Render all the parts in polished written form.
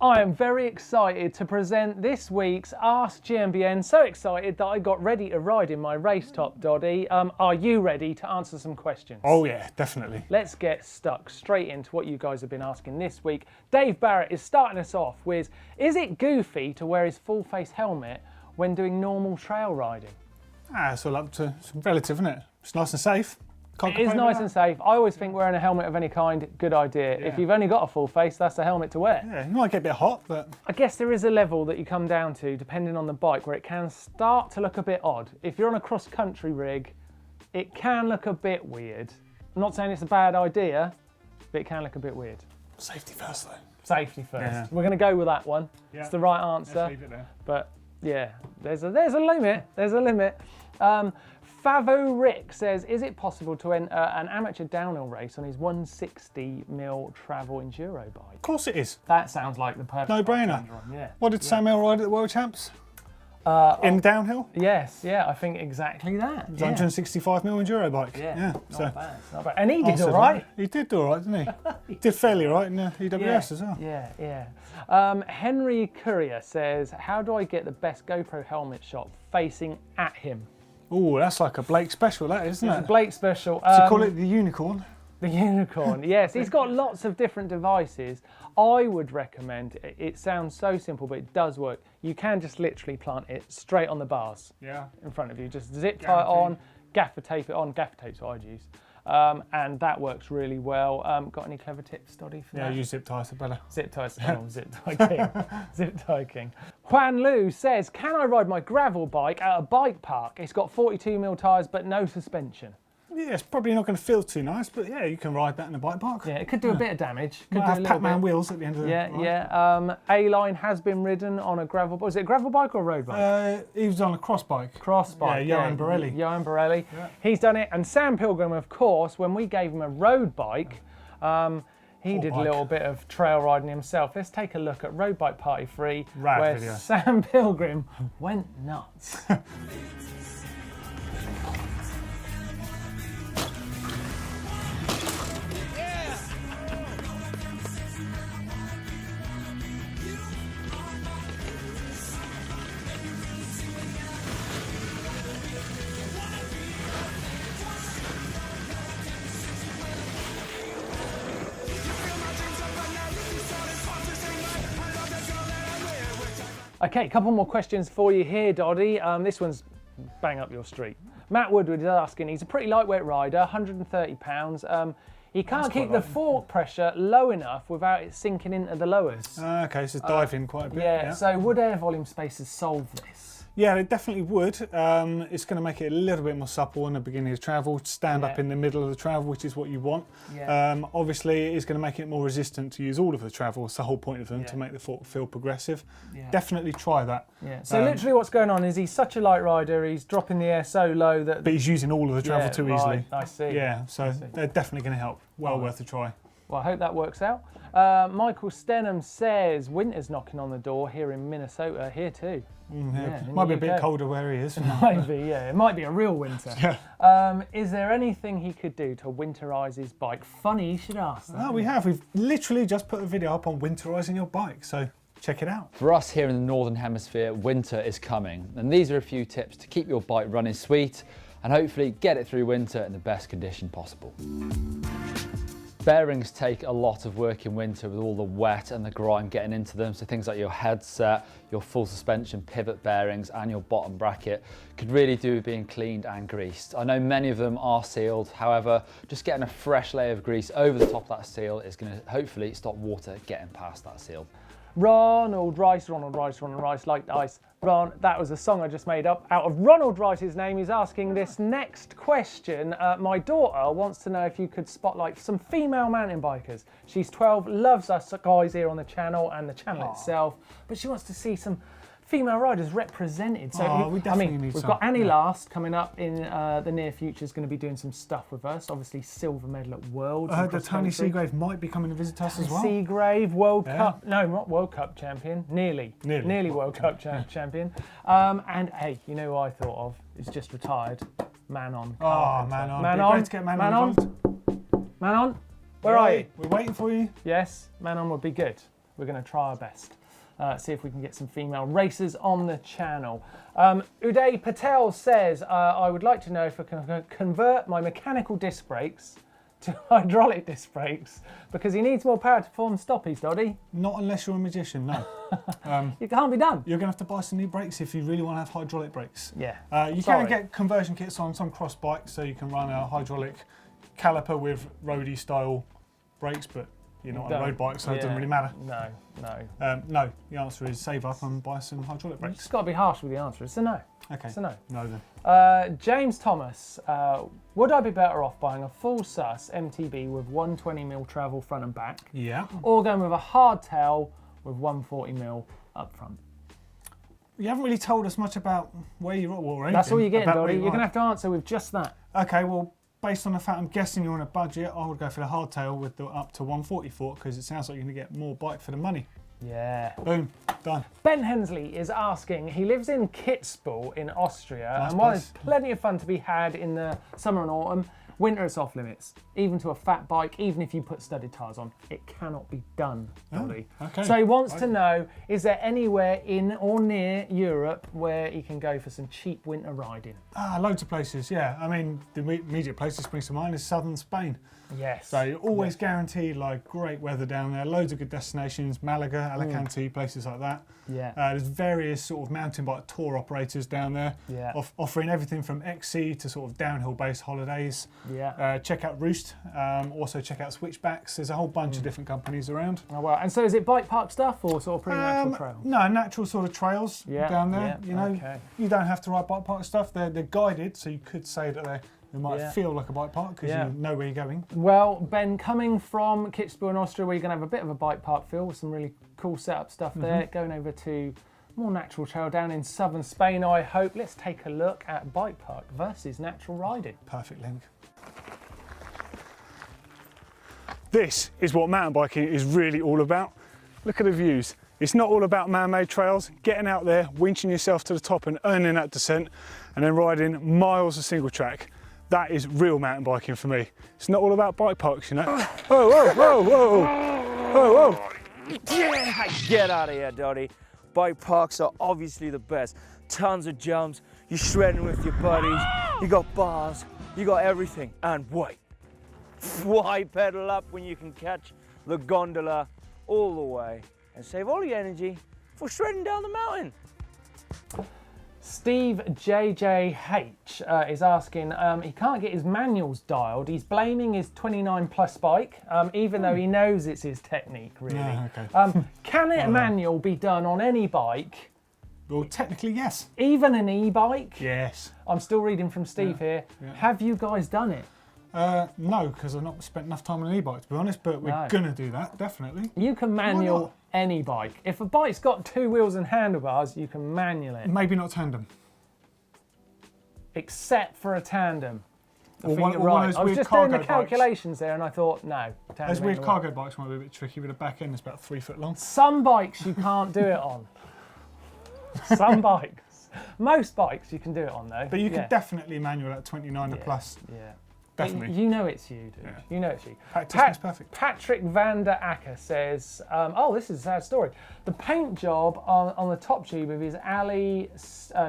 I am very excited to present this week's Ask GMBN. So excited that I got ready to ride in my race top, Doddy. Are you ready to answer some questions? Oh yeah, definitely. Let's get stuck straight into what you guys have been asking this week. Dave Barrett is starting us off with, is it goofy to wear his full face helmet when doing normal trail riding? It's all up to some relative, isn't it? It's nice and safe. It is nice and safe. I always think wearing a helmet of any kind, good idea. Yeah. If you've only got a full face, that's a helmet to wear. Yeah, you might get a bit hot, but... I guess there is a level that you come down to, depending on the bike, where it can start to look a bit odd. If you're on a cross-country rig, it can look a bit weird. I'm not saying it's a bad idea, but it can look a bit weird. Safety first, though. Safety first. Yeah. We're going to go with that one. Yeah. It's the right answer. Let's leave it there. But, yeah, there's a limit. There's a limit. Favo Rick says, is it possible to enter an amateur downhill race on his 160mm travel enduro bike? Of course it is. That sounds like the perfect no-brainer. Yeah. What did Samuel ride at the World Champs? In downhill? Yes, yeah, I think exactly that. 165mm enduro bike. Yeah, not bad, not bad. And he did all right. He did all right, didn't he? Did fairly right in EWS as well. Yeah. Henry Courier says, how do I get the best GoPro helmet shot facing at him? Oh, that's like a Blake special, that isn't it? It's a Blake special. So you call it the unicorn? The unicorn, yes. He's got lots of different devices. I would recommend, it sounds so simple, but it does work. You can just literally plant it straight on the bars in front of you. Just zip tie it on, gaffer tape it on. Gaffer tape's what I'd use. And that works really well. Got any clever tips, Doddy, for that? Yeah, use zip ties, better. Zip ties, zip tie king. Zip tie king. Juan Lu says, can I ride my gravel bike at a bike park? It's got 42mm tyres, but no suspension. Yeah, it's probably not going to feel too nice, but yeah, you can ride that in a bike park. Yeah, it could do a bit of damage. Could have Pac-Man wheels at the end of the ride. Yeah. A-Line has been ridden on a gravel bike. Was it a gravel bike or a road bike? He was on a cross bike. Cross bike. Yeah, Johan Borelli. Johan Borelli. Yeah. He's done it. And Sam Pilgrim, of course, when we gave him a road bike, he did a little bit of trail riding himself. Let's take a look at Road Bike Party 3, where video. Sam Pilgrim went nuts. Okay, a couple more questions for you here, Doddy. This one's bang up your street. Matt Woodward is asking, he's a pretty lightweight rider, 130 pounds. He can't keep the fork pressure low enough without it sinking into the lowers. Okay, so diving quite a bit. Yeah, so would air volume spacers solve this? Yeah, it definitely would. It's going to make it a little bit more supple in the beginning of travel, stand up in the middle of the travel, which is what you want. Yeah. Obviously, it's going to make it more resistant to use all of the travel. It's the whole point of them, to make the fork feel progressive. Yeah. Definitely try that. Yeah. So literally what's going on is he's such a light rider, he's dropping the air so low that... But he's using all of the travel too easily. I see. Yeah, so they're definitely going to help. Well worth a try. Well, I hope that works out. Michael Stenham says, winter's knocking on the door here in Minnesota, here too. Might be a bit colder where he is. Maybe, yeah. It might be a real winter. Yeah. Is there anything he could do to winterize his bike? Funny you should ask that. No, we have. We've literally just put a video up on winterizing your bike, so check it out. For us here in the Northern Hemisphere, winter is coming. And these are a few tips to keep your bike running sweet and hopefully get it through winter in the best condition possible. Bearings take a lot of work in winter with all the wet and the grime getting into them, so things like your headset, your full suspension pivot bearings and your bottom bracket could really do with being cleaned and greased. I know many of them are sealed, however, just getting a fresh layer of grease over the top of that seal is going to hopefully stop water getting past that seal. Ronald Rice, like ice. Ron, that was a song I just made up out of Ronald Rice's name. He's asking this next question. My daughter wants to know if you could spotlight some female mountain bikers. She's 12, loves us guys here on the channel and the channel itself, but she wants to see some female riders represented. So we definitely need we've some. got Annie Last coming up in the near future, is going to be doing some stuff with us. Obviously, silver medal at Worlds. I heard that Tony Seagrave might be coming to visit us as well. Seagrave, World Cup, no, not World Cup champion, nearly World Cup champion. And hey, you know who I thought of? He's just retired. Man on. Man on. Great to get Man on. Man on. Where are you? We're waiting for you. Yes, Man on would be good. We're going to try our best. See if we can get some female racers on the channel. Uday Patel says, I would like to know if I can convert my mechanical disc brakes to hydraulic disc brakes because he needs more power to perform stoppies, Doddy. Not unless you're a magician, no. It can't be done. You're going to have to buy some new brakes if you really want to have hydraulic brakes. Yeah. You can get conversion kits on some cross bikes, so you can run a hydraulic caliper with roadie style brakes, but you're not on a road bike, so it doesn't really matter. No. No, the answer is save up and buy some hydraulic brakes. It's got to be harsh with the answer. It's a no. Okay. It's a no. No then. James Thomas, would I be better off buying a full SAS MTB with 120mm travel front and back? Yeah. Or going with a hardtail with 140mm up front? You haven't really told us much about where you're at or anything. That's all you're getting, Doddy. You're going to like. have to answer with just that. Okay, well, based on the fact I'm guessing you're on a budget, I would go for the hardtail with the up to 140 fork because it sounds like you're going to get more bike for the money. Yeah. Boom, done. Ben Hensley is asking, he lives in Kitzbühel in Austria, Nice and while place. there's plenty of fun to be had in the summer and autumn, winter is off limits. Even to a fat bike, even if you put studded tyres on, it cannot be done, Doddy. Okay. So he wants to know, is there anywhere in or near Europe where he can go for some cheap winter riding? Loads of places, yeah. I mean, the immediate place that springs to mind is southern Spain. Yes. So you're always guaranteed like great weather down there, loads of good destinations, Malaga, Alicante, places like that. Yeah. There's various sort of mountain bike tour operators down there, offering everything from XC to sort of downhill-based holidays. Yeah. Check out Roost, also check out Switchbacks. There's a whole bunch of different companies around. Oh, well. And so is it bike park stuff or sort of pretty natural trail? No, natural sort of trails down there. Yeah, you know, you don't have to ride bike park stuff. They're guided, so you could say that they might feel like a bike park because you know where you're going. Well, Ben, coming from Kitzbühel in Austria, where you're going to have a bit of a bike park feel with some really cool setup stuff there, going over to more natural trail down in southern Spain, I hope. Let's take a look at bike park versus natural riding. Perfect link. This is what mountain biking is really all about. Look at the views. It's not all about man-made trails, getting out there, winching yourself to the top and earning that descent, and then riding miles of single track. That is real mountain biking for me. It's not all about bike parks, you know. Whoa, whoa, whoa, whoa, whoa, whoa. Yeah, get out of here, Doddy. Bike parks are obviously the best. Tons of jumps, you're shredding with your buddies, you got bars, you got everything. And wait, why pedal up when you can catch the gondola all the way and save all your energy for shredding down the mountain? Steve JJH is asking, he can't get his manuals dialed. He's blaming his 29 plus bike, even though he knows it's his technique, really. Can a manual be done on any bike? Well, technically, yes. Even an e-bike? Yes. I'm still reading from Steve here. Have you guys done it? No, because I've not spent enough time on an e-bike, to be honest, but we're going to do that, definitely. You can manual any bike. If a bike's got 2 wheels and handlebars, you can manual it. Maybe not tandem. Except for a tandem. I Or think one you're of right. those I was weird just doing the cargo bikes. calculations there and I thought, no. Those weird cargo bikes might be a bit tricky with a back end that's about 3 foot long. Some bikes you can't do it on. Some bikes. Most bikes you can do it on though. But you could definitely manual at 29 and plus. Yeah. Definitely. You know it's you, dude. Yeah. You know it's you. Practice makes perfect. Patrick van der Acker says, oh, this is a sad story. The paint job on the top tube of his alley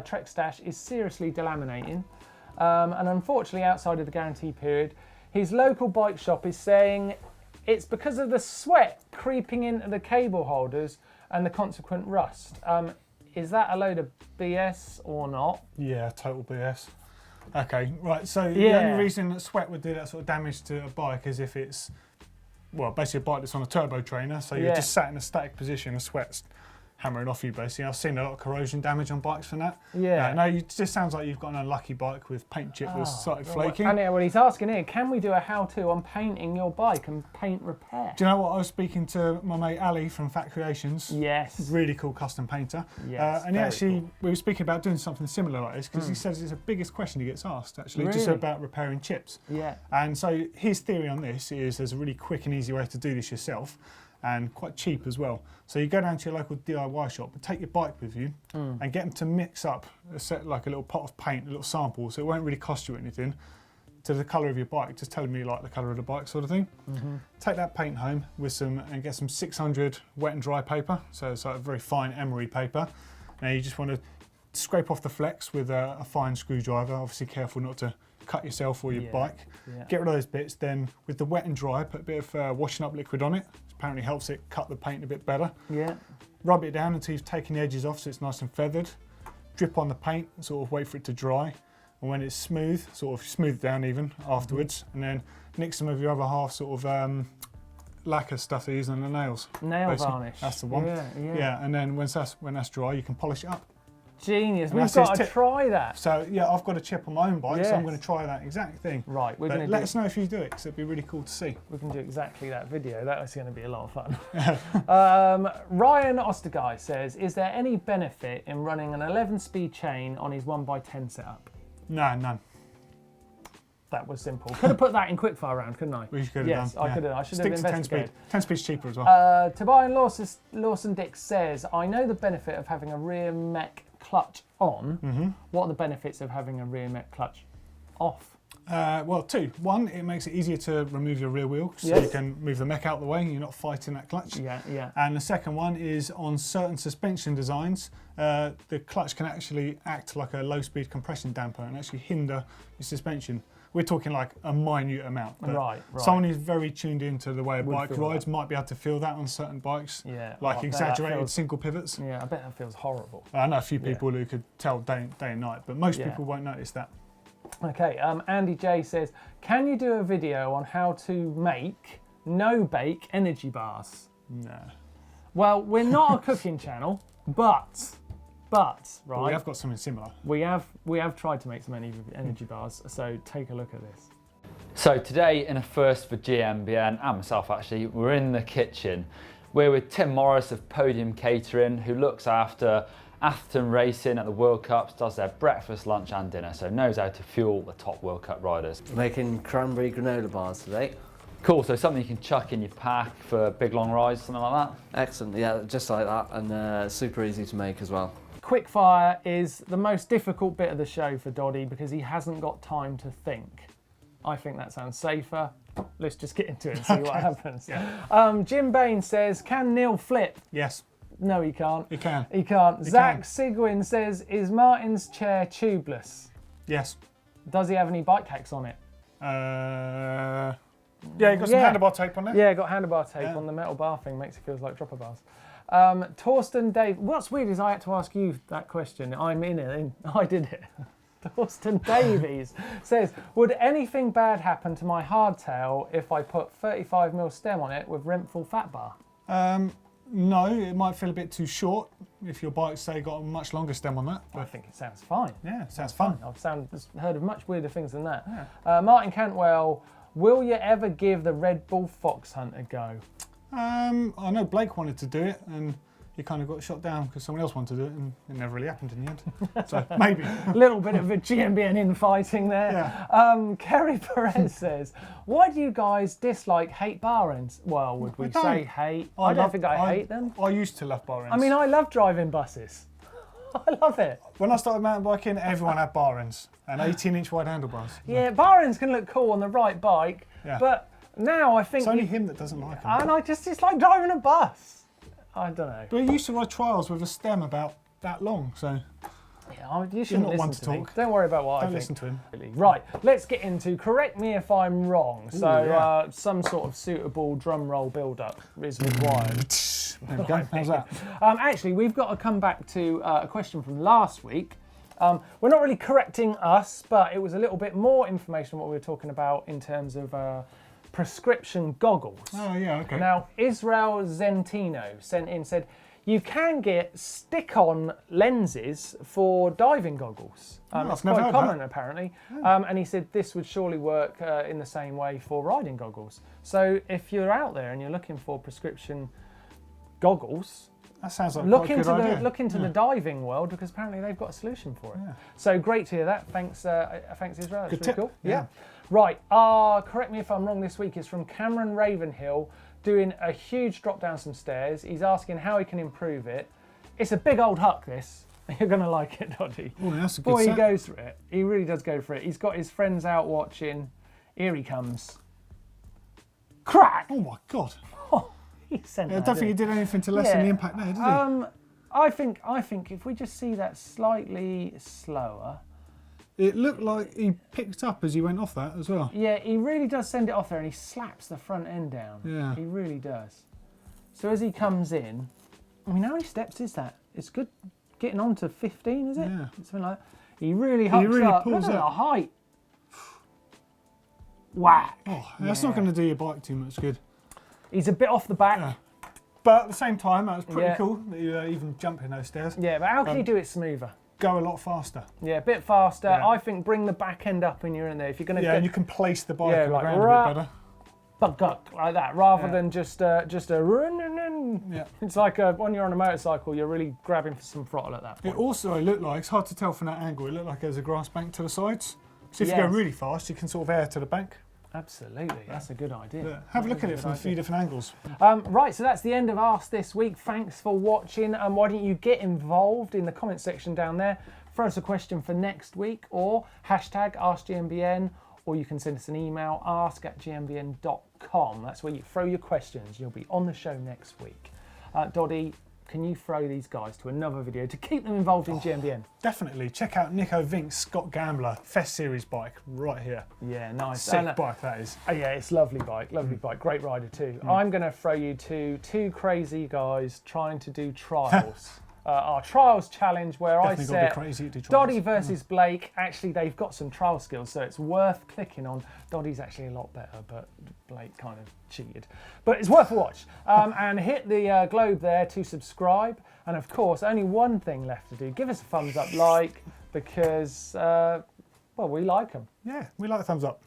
Trek Stash is seriously delaminating. And unfortunately, outside of the guarantee period, his local bike shop is saying it's because of the sweat creeping into the cable holders and the consequent rust. Is that a load of BS or not? Yeah, total BS. Okay, right, so the only reason that sweat would do that sort of damage to a bike is if it's, well, basically a bike that's on a turbo trainer, so you're just sat in a static position and sweat's hammering off you, basically. I've seen a lot of corrosion damage on bikes from that. Yeah. No, it just sounds like you've got an unlucky bike with paint chip that's started flaking. And well, he's asking here, can we do a how-to on painting your bike and paint repair? Do you know what? I was speaking to my mate Ali from FatCreations. Yes. Really cool custom painter. Yes, and he actually, we were speaking about doing something similar like this because he says it's the biggest question he gets asked, actually, just about repairing chips. Yeah. And so his theory on this is there's a really quick and easy way to do this yourself and quite cheap as well. So you go down to your local DIY shop and take your bike with you and get them to mix up like a little pot of paint, a little sample, so it won't really cost you anything. to the colour of your bike, just telling me you like the colour of the bike sort of thing. Take that paint home with and get some 600 wet and dry paper, so it's like a very fine emery paper. Now you just want to scrape off the flecks with a fine screwdriver, obviously careful not to cut yourself or your bike. Get rid of those bits, then with the wet and dry, put a bit of washing up liquid on it. Apparently helps it cut the paint a bit better. Rub it down until you've taken the edges off so it's nice and feathered. Drip on the paint, sort of wait for it to dry. And when it's smooth, sort of smooth it down even afterwards. And then mix some of your other half sort of lacquer stuff they use on the nails. Nail basically. varnish. That's the one. Yeah, and then when that's dry, you can polish it up. Genius, And we've got to try that. So yeah, I've got a chip on my own bike, so I'm going to try that exact thing. Right, we're going to let us know if you do it, because it'd be really cool to see. We can do exactly that video. That was going to be a lot of fun. Ryan Osterguy says, is there any benefit in running an 11-speed chain on his 1x10 setup? No, none. That was simple. Could have put that in quickfire round, couldn't I? We could have yes, done. I could have. I should Stick have to investigated. 10 speed's cheaper as well. Tobias Lawson Dick says, I know the benefit of having a rear mech clutch on. What are the benefits of having a rear mech clutch off? Well, two. One, it makes it easier to remove your rear wheel, so you can move the mech out of the way and you're not fighting that clutch. And the second one is on certain suspension designs, the clutch can actually act like a low-speed compression damper and actually hinder your suspension. We're talking like a minute amount. Right. Someone who's very tuned into the way a bike rides might be able to feel that on certain bikes. Like exaggerated single pivots. Yeah, I bet that feels horrible. I know a few people who could tell day and night, but most people won't notice that. Okay, Andy J says, can you do a video on how to make no-bake energy bars? No. Well, we're not a cooking channel, but right. We have got something similar. We have tried to make some energy bars, so take a look at this. So today, in a first for GMBN and myself actually, we're in the kitchen. We're with Tim Morris of Podium Catering, who looks after Atherton Racing at the World Cups, does their breakfast, lunch and dinner, so knows how to fuel the top World Cup riders. Making cranberry granola bars today. Cool, so something you can chuck in your pack for big long rides, something like that? Excellent, yeah, just like that, and super easy to make as well. Quickfire is the most difficult bit of the show for Doddy because he hasn't got time to think. I think that sounds safer. Let's just get into it and see what happens. Jim Bane says, can Neil flip? Yes. No, he can't. He can. He can't. Zach Sigwin says, is Martin's chair tubeless? Yes. Does he have any bike hacks on it? Yeah, you got some handlebar tape on there? Yeah, got handlebar tape on the metal bar thing, makes it feel like dropper bars. Torsten Dave, what's weird is I had to ask you that question. I'm in it, and I did it. Torsten Davies says, would anything bad happen to my hardtail if I put 35mm stem on it with Rempful fat bar? No, it might feel a bit too short if your bike's, say, got a much longer stem on that. I think it sounds fine. Yeah, it sounds fun. I've heard of much weirder things than that. Martin Cantwell, will you ever give the Red Bull Foxhunt a go? I know Blake wanted to do it and he kind of got shot down because someone else wanted to do it and it never really happened in the end. So maybe. A little bit of a GMBN infighting there. Kerry Perez says, why do you guys hate bar ends? Well, would we say hate? I don't think I hate them. I used to love bar ends. I mean, I love driving buses. I love it. When I started mountain biking, everyone had bar ends and 18-inch wide handlebars. Yeah, bar ends can look cool on the right bike, but now I think... It's only him that doesn't like them. And it's like driving a bus. I don't know. But he used to ride trials with a stem about that long, so... Yeah, you shouldn't not one listen to me. talk. Don't worry about what I think. Don't listen to him. Right, let's get into correct me if I'm wrong. So some sort of suitable drum roll build-up is required. There we go. How's that? Actually, we've got to come back to a question from last week. We're not really correcting us, but it was a little bit more information on what we were talking about in terms of prescription goggles. Oh, yeah, okay. Now, Israel Zentino sent in, said, you can get stick-on lenses for diving goggles. It's quite common, apparently. And he said this would surely work in the same way for riding goggles. So if you're out there and you're looking for prescription goggles, that sounds like look into the diving world because apparently they've got a solution for it. So great to hear that. Thanks, Israel. That's really cool. Yeah. Right. Correct me if I'm wrong. This week is from Cameron Ravenhill, doing a huge drop down some stairs. He's asking how he can improve it. It's a big old huck, this. You're going to like it, Doddy. Oh, that's a good Boy, he set. goes for it. He really does go for it. He's got his friends out watching. Here he comes. Crack! Oh my God. Oh, he sent I that, don't think he didn't did anything to lessen Yeah. the impact there, did he? I think if we just see that slightly slower. It looked like he picked up as he went off that as well. Yeah, he really does send it off there and he slaps the front end down. Yeah. He really does. So as he comes in, I mean, how many steps is that? It's good getting on to 15, is it? Yeah. Something like that. He really hucks really up. pulls Look at up. the height. Whack. Oh, that's not going to do your bike too much good. He's a bit off the back. Yeah. But at the same time, that was pretty Yeah. cool that you even jumping those stairs. Yeah, but how can you do it smoother? Go a lot faster. Yeah, a bit faster. Yeah. I think bring the back end up when you're in there. If you're going to Yeah, get and you can place the bike Yeah, on the like ground a rah. bit better. bug like that, rather Yeah. than just a run. Yeah. It's like when you're on a motorcycle, you're really grabbing for some throttle at that point. It also looked like, it's hard to tell from that angle, it looked like there's a grass bank to the sides. So if you Yes. go really fast, you can sort of air to the bank. Absolutely, that's a good idea. Yeah. Have a look That at is it a from a good few idea. different angles. Right, so that's the end of Ask This Week. Thanks for watching, and why don't you get involved in the comment section down there? Throw us a question for next week, or hashtag AskGMBN, or you can send us an email, ask@gmbn.com. That's where you throw your questions. You'll be on the show next week. Doddy, can you throw these guys to another video to keep them involved in GMBN? Definitely. Check out Nico Vink's Scott Gambler Fest Series bike right here. Yeah, nice. Sick And, bike that is. yeah, it's lovely bike, great rider too. I'm going to throw you to two crazy guys trying to do trials. Our trials challenge where Definitely I got to be set crazy to do trials. Doddy versus Blake. Actually, they've got some trial skills, so it's worth clicking on. Doddy's actually a lot better, but Blake kind of cheated. But it's worth a watch. And hit the globe there to subscribe. And of course, only one thing left to do. Give us a thumbs up, because, well, we like them. Yeah, we like the thumbs up.